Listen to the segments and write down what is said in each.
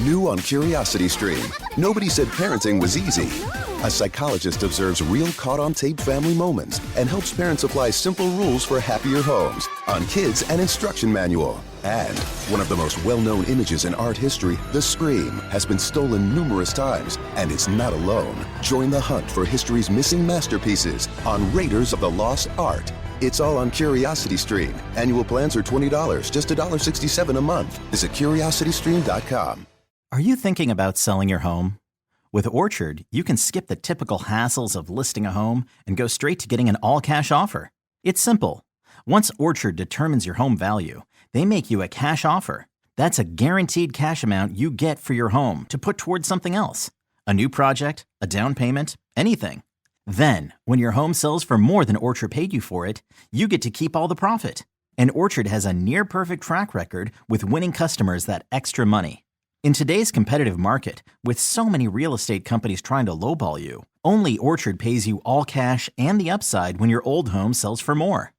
New on Curiosity Stream. Nobody said parenting was easy. A psychologist observes real caught-on-tape family moments and helps parents apply simple rules for happier homes on Kids and Instruction Manual. And one of the most well-known images in art history, the Scream, has been stolen numerous times, and it's not alone. Join the hunt for history's missing masterpieces on Raiders of the Lost Art. It's all on Curiosity Stream. Annual plans are $20, just $1.67 a month. Visit curiositystream.com. Are you thinking about selling your home? With Orchard, you can skip the typical hassles of listing a home and go straight to getting an all-cash offer. It's simple. Once Orchard determines your home value, they make you a cash offer. That's a guaranteed cash amount you get for your home to put towards something else. A new project, a down payment, anything. Then, when your home sells for more than Orchard paid you for it, you get to keep all the profit. And Orchard has a near-perfect track record with winning customers that extra money. In today's competitive market, with so many real estate companies trying to lowball you, only Orchard pays you all cash and the upside when your old home sells for more.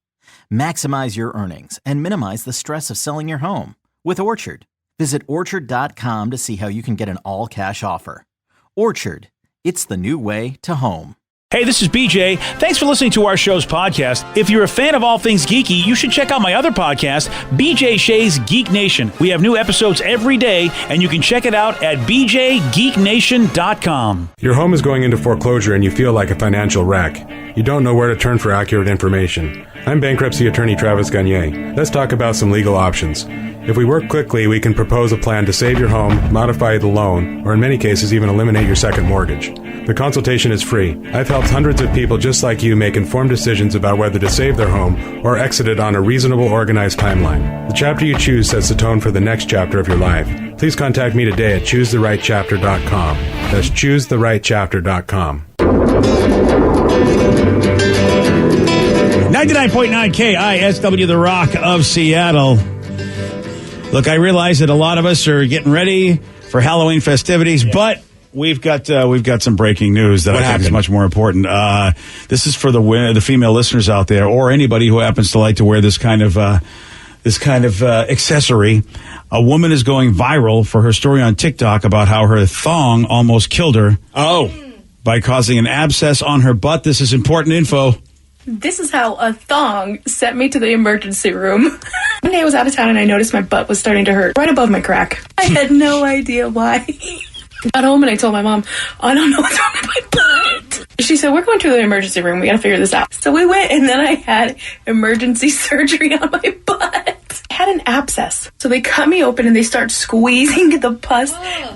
Maximize your earnings and minimize the stress of selling your home with Orchard. Visit Orchard.com to see how you can get an all-cash offer. Orchard, it's the new way to home. Hey, this is BJ. Thanks for listening to our show's podcast. If you're a fan of all things geeky, you should check out my other podcast, BJ Shea's Geek Nation. We have new episodes every day, and you can check it out at bjgeeknation.com. Your home is going into foreclosure and you feel like a financial wreck. You don't know where to turn for accurate information. I'm bankruptcy attorney Travis Gagne. Let's talk about some legal options. If we work quickly, we can propose a plan to save your home, modify the loan, or in many cases even eliminate your second mortgage. The consultation is free. I've helped hundreds of people just like you make informed decisions about whether to save their home or exit it on a reasonable, organized timeline. The chapter you choose sets the tone for the next chapter of your life. Please contact me today at choosetherightchapter.com. That's choosetherightchapter.com. 99.9 KISW, The Rock of Seattle. Look, I realize that a lot of us are getting ready for Halloween festivities, but we've got some breaking news that I think is much more important. This is for the female listeners out there, or anybody who happens to like to wear this kind of accessory. A woman is going viral for her story on TikTok about how her thong almost killed her. By causing an abscess on her butt. This is important info. This is how a thong sent me to the emergency room. One day I was out of town and I noticed my butt was starting to hurt right above my crack. I had no idea why. Got home and I told my mom, I don't know what's wrong with my butt. She said, we're going to the emergency room. We got to figure this out. So we went, and then I had emergency surgery on my butt. I had an abscess. So they cut me open and they start squeezing the pus.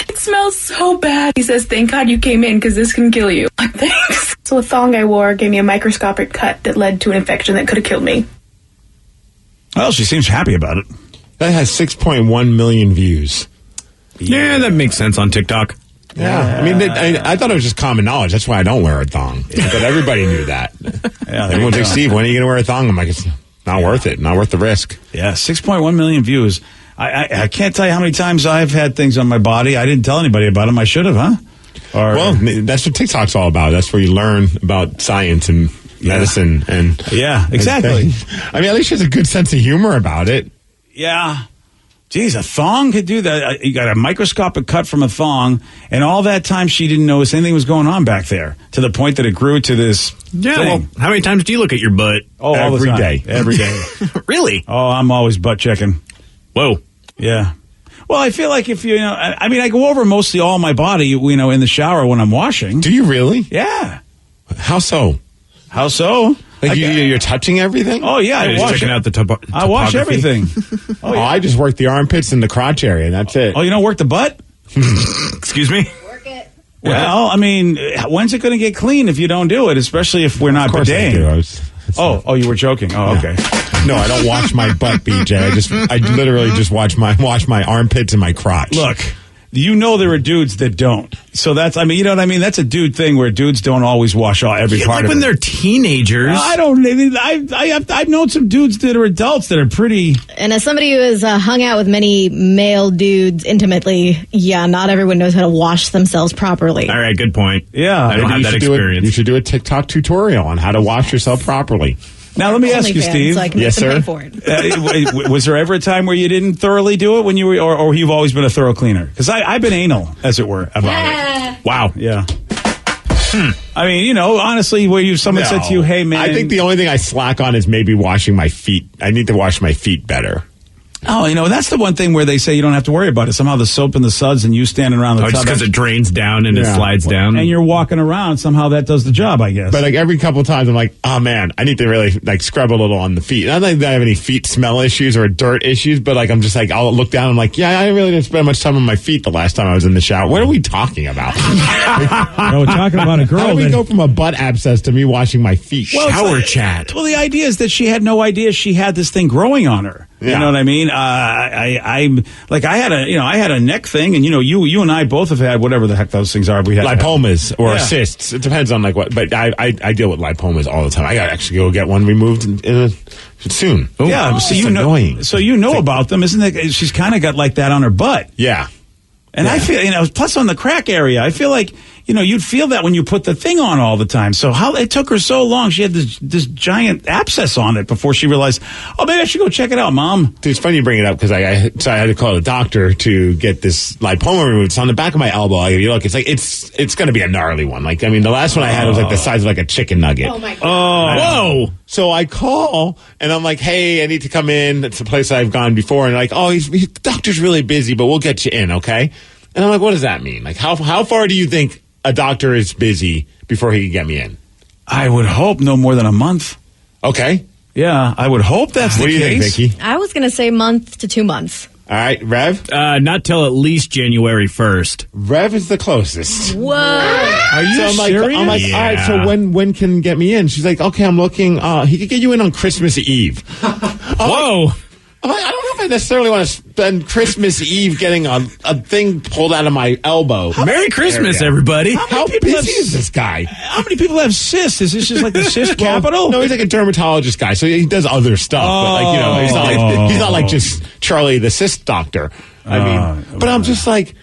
It smells so bad. He says, thank God you came in because this can kill you. Thanks. So a thong I wore gave me a microscopic cut that led to an infection that could have killed me. Well, she seems happy about it. That has 6.1 million views. Yeah, that makes sense on TikTok. Yeah. I mean, I thought it was just common knowledge. That's why I don't wear a thong. But everybody knew that. Everyone's like, Steve, when are you going to wear a thong? I'm like, it's not worth it. Not worth the risk. Yeah, 6.1 million views. I can't tell you how many times I've had things on my body. I didn't tell anybody about them. I should have, huh? Well, that's what TikTok's all about. That's where you learn about science and medicine. Yeah, exactly. I mean, at least she has a good sense of humor about it. Yeah. Geez, a thong could do that. You got a microscopic cut from a thong, and all that time she didn't notice anything was going on back there, to the point that it grew to this thing. Well, how many times do you look at your butt? Oh, every day. Every day. Really? Oh, I'm always butt checking. Whoa. Yeah. Well, I feel like if I go over mostly all my body, in the shower when I'm washing. Do you really? Yeah. How so? How so? Like you're touching everything? Oh, yeah. I wash checking out the topography. I wash everything. Oh, yeah. I just work the armpits and the crotch area, and that's it. Oh, you don't work the butt? Excuse me? Work it. Well, I mean, when's it going to get clean if you don't do it, especially if we're not bidetting? Oh, you were joking. Oh, okay. No, I don't wash my butt, BJ. I literally just wash my armpits and my crotch. Look, there are dudes that don't. So that's, you know what I mean? That's a dude thing where dudes don't always wash every part of it. Like when they're teenagers. I've known some dudes that are adults that are pretty. And as somebody who has hung out with many male dudes intimately, not everyone knows how to wash themselves properly. All right, good point. Yeah. I don't have that experience. You should do a TikTok tutorial on how to wash yourself properly. Now, let me ask you, OnlyFans, Steve. so I can Yes, make them sir. pay for it. Was there ever a time where you didn't thoroughly do it when you were, or you've always been a thorough cleaner? Because I've been anal, as it were, about it. Wow. Yeah. I mean, honestly, where someone said to you, "Hey, man," I think the only thing I slack on is maybe washing my feet. I need to wash my feet better. oh, that's the one thing where they say you don't have to worry about it. Somehow the soap and the suds and you standing around the Oh, just tub, because it drains down and it Yeah. slides down. and you're walking around, somehow that does the job, I guess. But like every couple of times, I'm like, oh man, I need to really like scrub a little on the feet. Not that I have any feet smell issues or dirt issues, but like I'm just like, I'll look down. I'm like, yeah, I really didn't spend much time on my feet the last time I was in the shower. What are we talking about? we're talking about a girl. How do we that- go from a butt abscess to me washing my feet? Well, it's Shower like- chat. Well, the idea is that she had no idea she had this thing growing on her. You Yeah. know what I mean? I'm like I had a neck thing, and you and I both have had whatever the heck those things are. We had Lipomas or Yeah. cysts. It depends on like what, but I deal with lipomas all the time. I got to actually go get one removed soon. Yeah, so It's you know, annoying. so about them, isn't it? She's kind of got like that on her butt, Yeah. and I feel plus on the crack area, I feel like you'd feel that when you put the thing on all the time. So how it took her so long? She had this giant abscess on it before she realized, oh, maybe I should go check it out, Mom. Dude, it's funny you bring it up because I had to call a doctor to get this lipoma removed. It's on the back of my elbow. Look, it's like it's going to be a gnarly one. Like, I mean, the last one I had was like the size of like a chicken nugget. Oh my god! Whoa. So I call and I'm like, hey, I need to come in. It's a place I've gone before. And like, oh, the doctor's really busy, but we'll get you in, okay? And I'm like, what does that mean? Like, how far do you think a doctor is busy before he can get me in? I would hope no more than a month. Okay. Yeah, I would hope that's What the do you case. think, Vicky? I was going to say month to 2 months. All right, Rev? Not till at least January 1st. Rev is the closest. Whoa! Are you So I'm like, serious? all right, so Yeah. when can you get me in? She's like, okay, I'm looking. He could get you in on Christmas Eve. Whoa. I'm like, I don't know if I necessarily want to spend Christmas Eve getting a thing pulled out of my elbow. Merry Christmas, Area. everybody. How people busy have- is this guy? How many people have cysts? Is this just like the cyst capital? No, he's like a dermatologist guy, so he does other stuff. But like, he's not like just Charlie the cyst doctor. I mean, but I'm just like,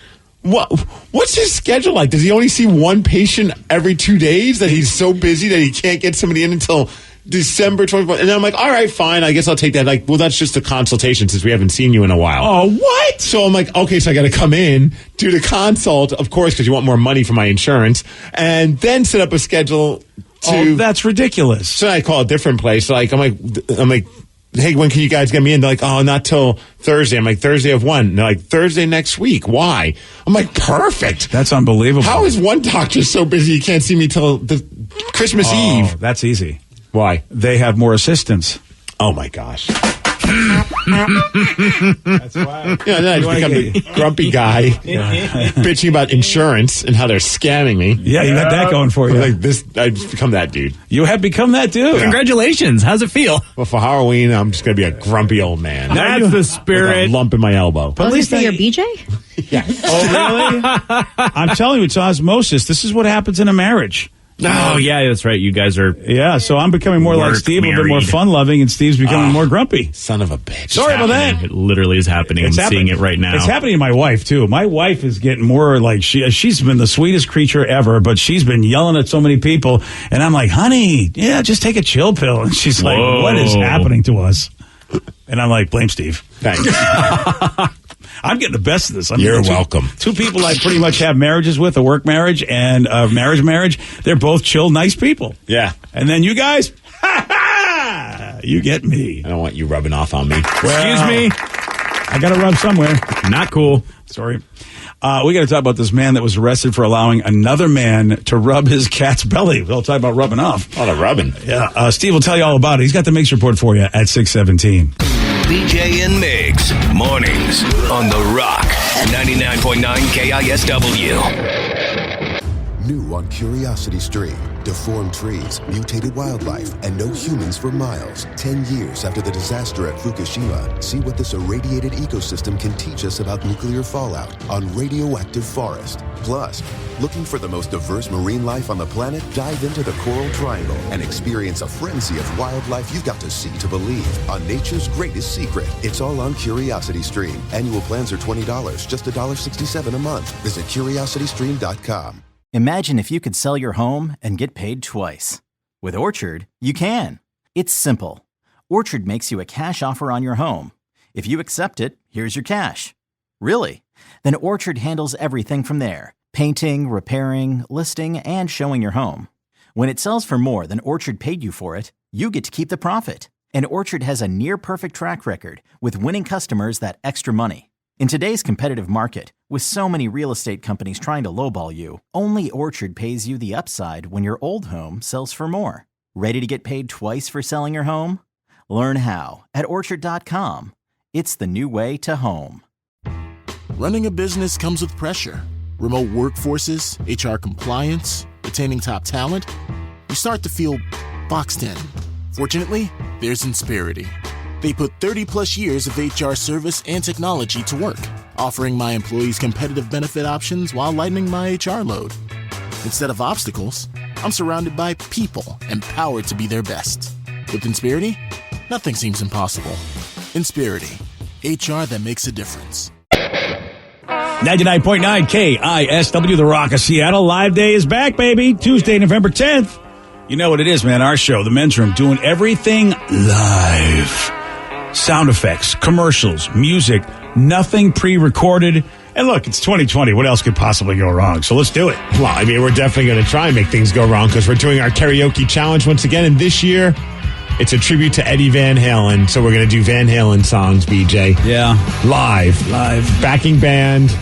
what's his schedule like? Does he only see one patient every 2 days? That he's so busy that he can't get somebody in until December 24th? And then I'm like, all right, fine. I guess I'll take that. Like, well, that's just a consultation since we haven't seen you in a while. Oh, what? So I'm like, okay, so I got to come in, do the consult, of course, because you want more money for my insurance, and then set up a schedule to. Oh, that's ridiculous. So I call a different place. Like I'm like, hey, when can you guys get me in? They're like, oh, not till Thursday. I'm like, Thursday of when? And they're like, Thursday next week. Why? I'm like, perfect. That's unbelievable. How is one doctor so busy he can't see me till the Christmas Eve? That's easy. Why? They have more assistants. Oh my gosh. That's why. Yeah, then I just become the grumpy guy bitching about insurance and how they're scamming me. Yeah, you got that going for you. Like this, I just become that dude. You have become that dude. Congratulations. How's it feel? Well, for Halloween, I'm just gonna be a grumpy old man. That's the With spirit. a lump in my elbow. I was going to say they- you're BJ? Oh, really? I'm telling you, it's osmosis. This is what happens in a marriage. Oh, yeah, that's right. You guys are. Yeah, so I'm becoming more like Work Steve, a bit more married. fun-loving, and Steve's becoming more grumpy. Son of a bitch. Sorry about that. It literally is happening. I'm seeing it right now. It's happening to my wife, too. My wife is getting more like she's been the sweetest creature ever, but she's been yelling at so many people. And I'm like, honey, yeah, just take a chill pill. And she's like, Whoa. what is happening to us? And I'm like, blame Steve. Thanks. I'm getting the best of this. I You're two- welcome. Two people I pretty much have marriages with, a work marriage and a marriage. They're both chill, nice people. Yeah. And then you guys, you get me. I don't want you rubbing off on me. Excuse me. I got to rub somewhere. Not cool. Sorry. We got to talk about this man that was arrested for allowing another man to rub his cat's belly. We'll talk about rubbing off. Oh, the rubbing. Yeah, Steve will tell you all about it. He's got the Mix Report for you at 6:17. BJ and Migs, mornings on The Rock, 99.9 KISW. New on Curiosity Stream. Deformed trees, mutated wildlife, and no humans for miles. 10 years after the disaster at Fukushima, see what this irradiated ecosystem can teach us about nuclear fallout on Radioactive Forest. Plus, looking for the most diverse marine life on the planet? Dive into the Coral Triangle and experience a frenzy of wildlife you've got to see to believe on nature's greatest secret. It's all on Curiosity Stream. Annual plans are $20, just $1.67 a month. Visit curiositystream.com. Imagine if you could sell your home and get paid twice. With Orchard, you can. It's simple. Orchard makes you a cash offer on your home. If you accept it, here's your cash. Really? Then Orchard handles everything from there. Painting, repairing, listing, and showing your home. When it sells for more than Orchard paid you for it, you get to keep the profit. And Orchard has a near-perfect track record with winning customers that extra money. In today's competitive market, with so many real estate companies trying to lowball you, only Orchard pays you the upside when your old home sells for more. Ready to get paid twice for selling your home? Learn how at Orchard.com. It's the new way to home. Running a business comes with pressure. Remote workforces, HR compliance, retaining top talent. You start to feel boxed in. Fortunately, there's Insperity. They put 30-plus years of HR service and technology to work, offering my employees competitive benefit options while lightening my HR load. Instead of obstacles, I'm surrounded by people empowered to be their best. With Insperity, nothing seems impossible. Insperity, HR that makes a difference. 99.9 KISW, The Rock of Seattle. Live Day is back, baby. Tuesday, November 10th. You know what it is, man. Our show, The Men's Room, doing everything live. Sound effects, commercials, music, nothing pre-recorded. And look, it's 2020. What else could possibly go wrong? So let's do it. Well, I mean, we're definitely going to try and make things go wrong because we're doing our karaoke challenge once again. And this year, it's a tribute to Eddie Van Halen. So we're going to do Van Halen songs, BJ. Yeah. Live. Backing band.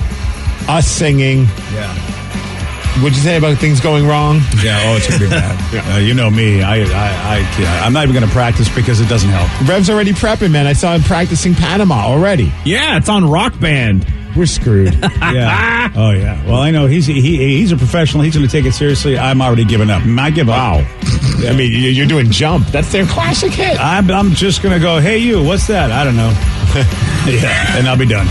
Us singing. Yeah. What'd you say about things going wrong? Yeah, it's going to be bad. You know me. I'm not even going to practice because it doesn't help. Rev's already prepping, man. I saw him practicing Panama already. Yeah, it's on Rock Band. We're screwed. Yeah. Oh, yeah. Well, I know he's a professional. He's going to take it seriously. I'm already giving up. I give up. Wow. I mean, you're doing Jump. That's their classic hit. I'm just going to go, hey, you, what's that? I don't know. Yeah, and I'll be done.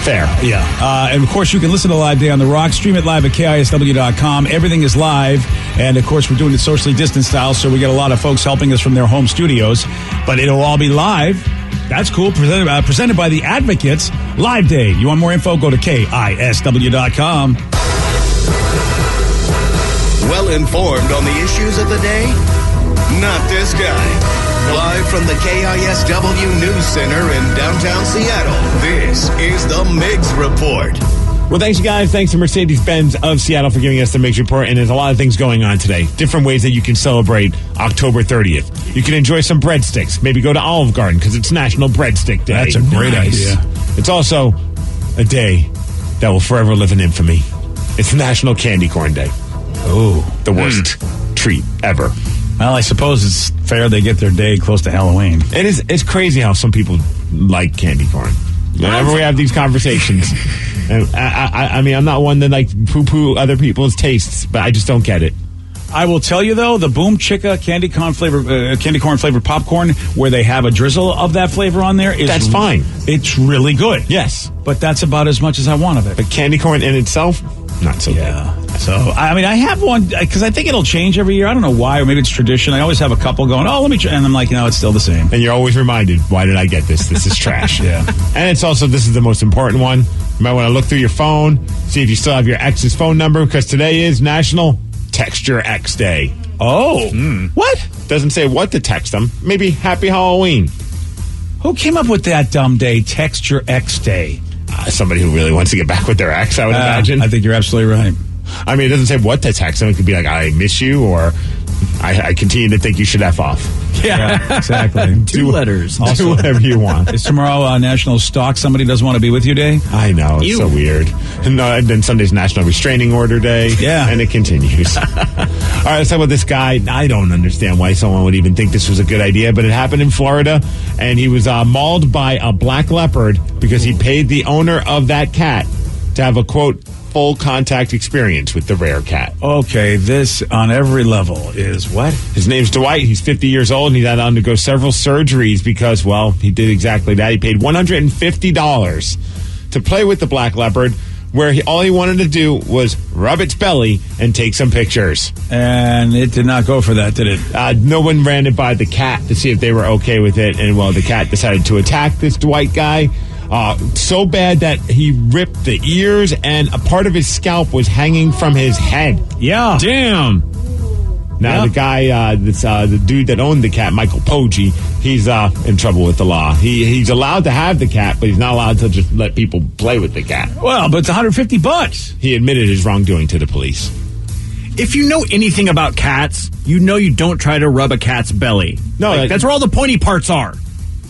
Fair. Yeah. And, of course, you can listen to Live Day on The Rock. Stream it live at KISW.com. Everything is live. And, of course, we're doing it socially distanced style, so we get a lot of folks helping us from their home studios. But it'll all be live. That's cool. Presented by The Advocates. Live Day. You want more info? Go to KISW.com. Well informed on the issues of the day? Not this guy. Live from the KISW News Center in downtown Seattle, this is the Migs Report. Well, thanks, guys. Thanks to Mercedes-Benz of Seattle for giving us the Migs Report. And there's a lot of things going on today. Different ways that you can celebrate October 30th. You can enjoy some breadsticks. Maybe go to Olive Garden because it's National Breadstick Day. That's a great idea. It's also a day that will forever live in infamy. It's National Candy Corn Day. Oh, the worst treat ever. Well, I suppose it's fair they get their day close to Halloween. It's crazy how some people like candy corn. Whenever we have these conversations, and I mean, I'm not one that like poo-poo other people's tastes, but I just don't get it. I will tell you though, the Boom Chicka candy corn flavored popcorn, where they have a drizzle of that flavor on there, that's fine. It's really good. Yes, but that's about as much as I want of it. But candy corn in itself, not so good. So, I mean, I have one because I think it'll change every year. I don't know why, or maybe it's tradition. I always have a couple going, let me try. And I'm like, it's still the same. And you're always reminded, why did I get this? This is trash. Yeah. And it's also, this is the most important one. You might want to look through your phone, see if you still have your ex's phone number, because today is National Text Your Ex Day. Oh. What? Doesn't say what to text them. Maybe Happy Halloween. Who came up with that dumb day, Text Your Ex Day? Somebody who really wants to get back with their ex, I would imagine. I think you're absolutely right. I mean, it doesn't say what to text them. It could be like, I miss you, or I continue to think you should F off. Yeah, exactly. Two letters. Do whatever you want. Is tomorrow National Stalk Somebody Doesn't Want to Be With You Day? I know. It's so weird. And then Sunday's National Restraining Order Day. Yeah. And it continues. All right, let's talk about this guy. I don't understand why someone would even think this was a good idea, but it happened in Florida, and he was mauled by a black leopard because he paid the owner of that cat to have a, quote, full contact experience with the rare cat. Okay, this on every level is what? His name's Dwight. He's 50 years old, and he had to undergo several surgeries because, well, he did exactly that. He paid $150 to play with the black leopard, where all he wanted to do was rub its belly and take some pictures. And it did not go for that, did it? No one ran it by the cat to see if they were okay with it, and, well, the cat decided to attack this Dwight guy. So bad that he ripped the ears, and a part of his scalp was hanging from his head. Yeah. Damn. Now, Yeah. the guy, the dude that owned the cat, Michael Poggi, he's in trouble with the law. He's allowed to have the cat, but he's not allowed to just let people play with the cat. Well, but it's $150. He admitted his wrongdoing to the police. If you know anything about cats, you know you don't try to rub a cat's belly. No, that's where all the pointy parts are.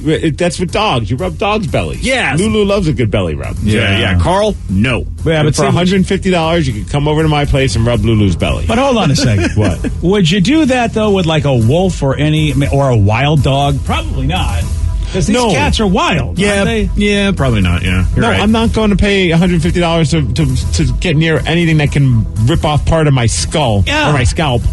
That's with dogs. You rub dogs' bellies. Yes. Lulu loves a good belly rub. Yeah. Carl, no. Yeah, And but for $150, you can come over to my place and rub Lulu's belly. But hold on a second. What? Would you do that, though, with like a wolf or a wild dog? Probably not. Because these cats are wild, aren't they? Yeah, probably not, yeah. You're right. I'm not going to pay $150 to get near anything that can rip off part of my skull Yeah. or my scalp.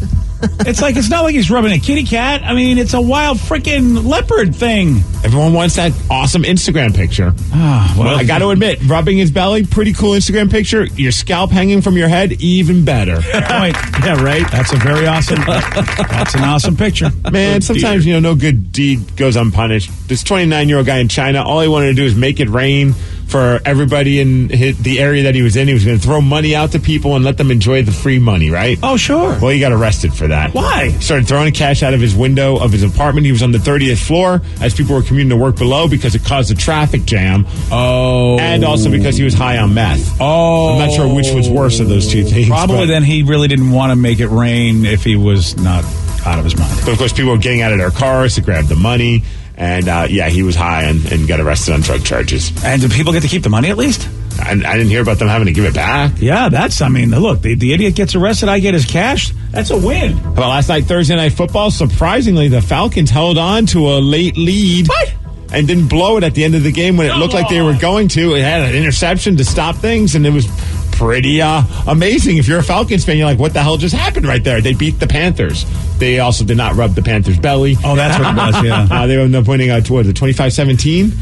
It's not like he's rubbing a kitty cat. I mean, it's a wild freaking leopard thing. Everyone wants that awesome Instagram picture. Well, I got to admit, rubbing his belly, pretty cool Instagram picture. Your scalp hanging from your head, even better. point. Yeah, right. That's a very awesome. That's an awesome picture. Man, sometimes no good deed goes unpunished. This 29-year-old guy in China, all he wanted to do is make it rain for everybody in the area that he was in. He was going to throw money out to people and let them enjoy the free money, right? Oh, sure. Well, he got arrested for that. Why? He started throwing cash out of his window of his apartment. He was on the 30th floor as people were commuting to work below because it caused a traffic jam. Oh. And also because he was high on meth. Oh. I'm not sure which was worse of those two things. Probably then he really didn't want to make it rain if he was not out of his mind. But of course, people were getting out of their cars to grab the money. And, he was high and got arrested on drug charges. And do people get to keep the money at least? I didn't hear about them having to give it back. Yeah, look, the idiot gets arrested, I get his cash. That's a win. How about last night, Thursday Night Football? Surprisingly, the Falcons held on to a late lead. What? And didn't blow it at the end of the game when it looked like they were going to. It had an interception to stop things, and it was pretty amazing. If you're a Falcons fan, you're like, what the hell just happened right there? They beat the Panthers. They also did not rub the Panthers' belly. Oh, that's what it was, yeah. They ended up winning, 25-17?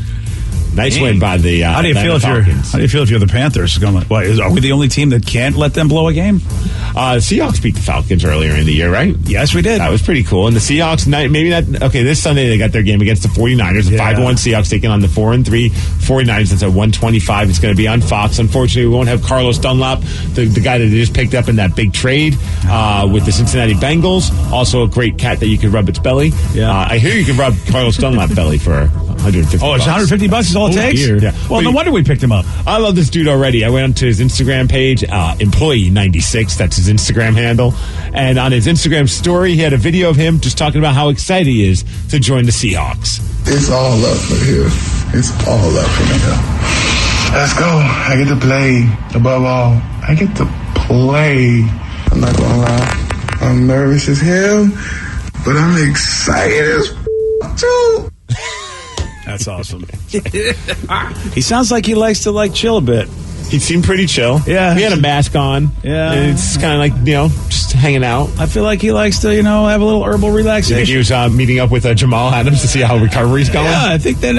Nice win by the How do you feel if you're the Panthers? Are we the only team that can't let them blow a game? The Seahawks beat the Falcons earlier in the year, right? Yes, we did. That was pretty cool. And the Seahawks, maybe not. Okay, this Sunday they got their game against the 49ers. The 5-1 Seahawks taking on the 4-3 49ers. It's at 125. It's going to be on Fox. Unfortunately, we won't have Carlos Dunlap, the guy that they just picked up in that big trade with the Cincinnati Bengals. Also a great cat that you could rub its belly. Yeah. I hear you can rub Carlos Dunlap belly for $150. Oh, it's $150 is all it takes? Dear. Yeah. Well, no wonder we picked him up. I love this dude already. I went onto his Instagram page, employee96, that's his Instagram handle. And on his Instagram story, he had a video of him just talking about how excited he is to join the Seahawks. It's all up for here. It's all up for me now. Let's go. I get to play. Above all, I get to play. I'm not gonna lie. I'm nervous as hell, but I'm excited as too. That's awesome. He sounds like he likes to chill a bit. He seemed pretty chill. Yeah. He had a mask on. Yeah. And it's kind of like, just hanging out. I feel like he likes to, have a little herbal relaxation. I think he was meeting up with Jamal Adams to see how recovery's going. Yeah, I think that,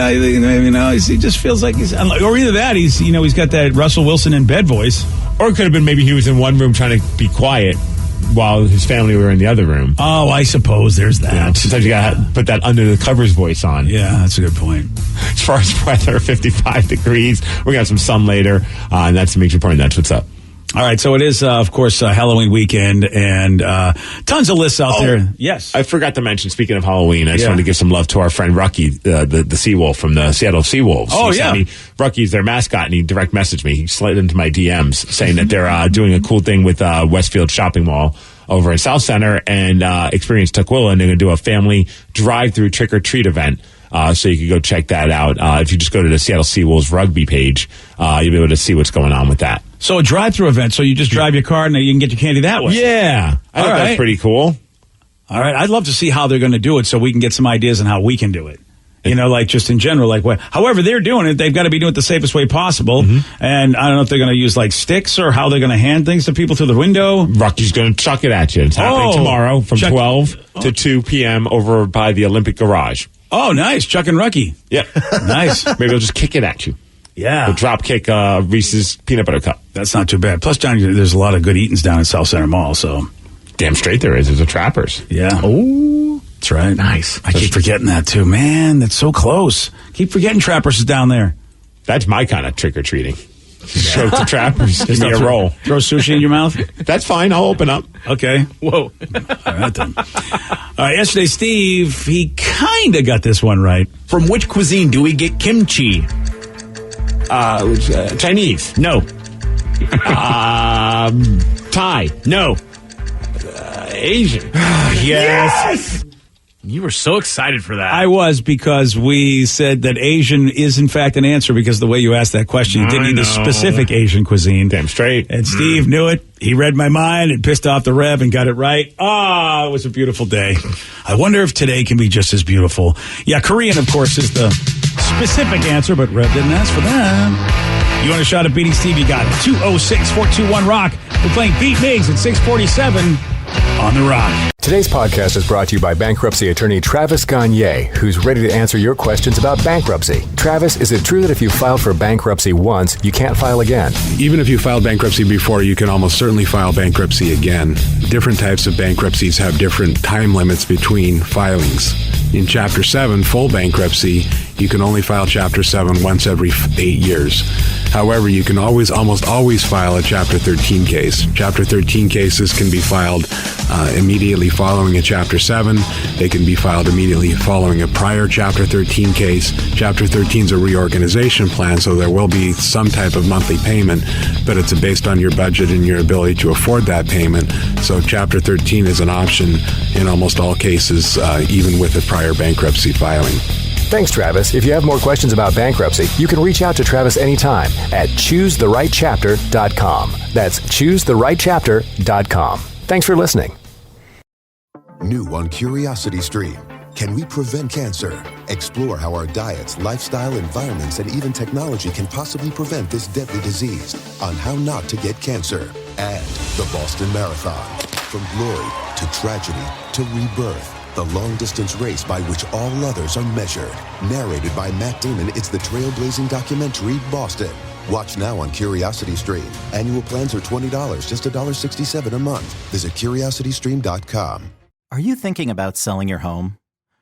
he just feels like he's, or either that, he's got that Russell Wilson in bed voice. Or it could have been maybe he was in one room trying to be quiet while his family were in the other room. Oh, I suppose there's that. Yeah, sometimes you got to put that under the covers voice on. Yeah, that's a good point. As far as weather, 55 degrees. We're going to have some sun later, and that's the Mix Report, and that's what's up. All right, so it is, of course, Halloween weekend, and tons of lists out there. Yes. I forgot to mention, speaking of Halloween, I just wanted to give some love to our friend Rucky, the Seawolf from the Seattle Seawolves. Oh, yeah. Rucky's their mascot, and he direct messaged me. He slid into my DMs saying that they're doing a cool thing with Westfield Shopping Mall over in South Center and Experience Tukwila, and they're going to do a family drive-through trick-or-treat event. So you can go check that out. If you just go to the Seattle Seawolves rugby page, you'll be able to see what's going on with that. So a drive-through event, so you just drive your car and you can get your candy that way. Yeah. I think that's pretty cool. All right. I'd love to see how they're going to do it so we can get some ideas on how we can do it. Just in general, however they're doing it, they've got to be doing it the safest way possible. Mm-hmm. And I don't know if they're going to use sticks or how they're going to hand things to people through the window. Rucky's going to chuck it at you. It's happening tomorrow from 12 to 2 p.m. over by the Olympic Garage. Oh, nice. Chuck and Rucky. Yeah. Nice. Maybe they'll just kick it at you. Yeah. They'll drop kick Reese's peanut butter cup. That's not too bad. Plus, John, there's a lot of good eatings down at South Center Mall, so. Damn straight there is. There's a Trappers. Yeah. Oh. That's right. Nice. I keep forgetting that, too. Man, that's so close. Keep forgetting Trappers is down there. That's my kind of trick-or-treating. Choke the trap. Give me a roll. Throw sushi in your mouth? That's fine. I'll open up. Okay. Whoa. All right, then. Yesterday, Steve, he kind of got this one right. From which cuisine do we get kimchi? Chinese. No. Thai. No. Asian. Yes! You were so excited for that. I was, because we said that Asian is, in fact, an answer because of the way you asked that question. You didn't need the specific Asian cuisine. Damn straight. And Steve knew it. He read my mind and pissed off the Rev and got it right. It was a beautiful day. I wonder if today can be just as beautiful. Yeah, Korean, of course, is the specific answer, but Rev didn't ask for that. You want a shot at beating Steve? You got it. 206-421-ROCK. We're playing Beat Migs at 647 on The Rock. Today's podcast is brought to you by bankruptcy attorney Travis Gagne, who's ready to answer your questions about bankruptcy. Travis, is it true that if you filed for bankruptcy once, you can't file again? Even if you filed bankruptcy before, you can almost certainly file bankruptcy again. Different types of bankruptcies have different time limits between filings. In Chapter 7, full bankruptcy, you can only file Chapter 7 once every 8 years. However, you can almost always file a Chapter 13 case. Chapter 13 cases can be filed immediately following a Chapter 7. They can be filed immediately following a prior Chapter 13 case. Chapter 13 is a reorganization plan, so there will be some type of monthly payment, but it's based on your budget and your ability to afford that payment. So Chapter 13 is an option in almost all cases, even with a prior bankruptcy filing. Thanks, Travis. If you have more questions about bankruptcy, you can reach out to Travis anytime at choosetherightchapter.com. That's choosetherightchapter.com. Thanks for listening. New on Curiosity Stream. Can we prevent cancer? Explore how our diets, lifestyle, environments, and even technology can possibly prevent this deadly disease on how not to get cancer. And the Boston Marathon. From glory to tragedy to rebirth. The long-distance race by which all others are measured. Narrated by Matt Damon, it's the trailblazing documentary, Boston. Watch now on Curiosity Stream. Annual plans are $20, just $1.67 a month. Visit curiositystream.com. Are you thinking about selling your home?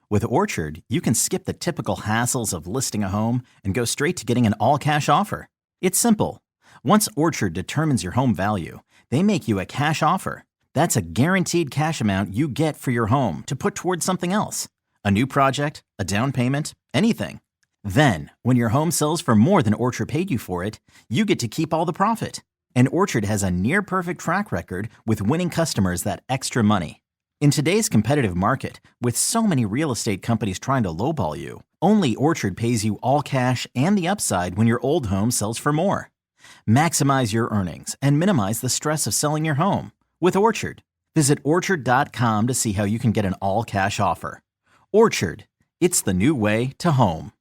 With Orchard, you can skip the typical hassles of listing a home and go straight to getting an all-cash offer. It's simple. Once Orchard determines your home value, they make you a cash offer. That's a guaranteed cash amount you get for your home to put towards something else. A new project, a down payment, anything. Then, when your home sells for more than Orchard paid you for it, you get to keep all the profit. And Orchard has a near-perfect track record with winning customers that extra money. In today's competitive market, with so many real estate companies trying to lowball you, only Orchard pays you all cash and the upside when your old home sells for more. Maximize your earnings and minimize the stress of selling your home. With Orchard, visit Orchard.com to see how you can get an all-cash offer. Orchard, it's the new way to home.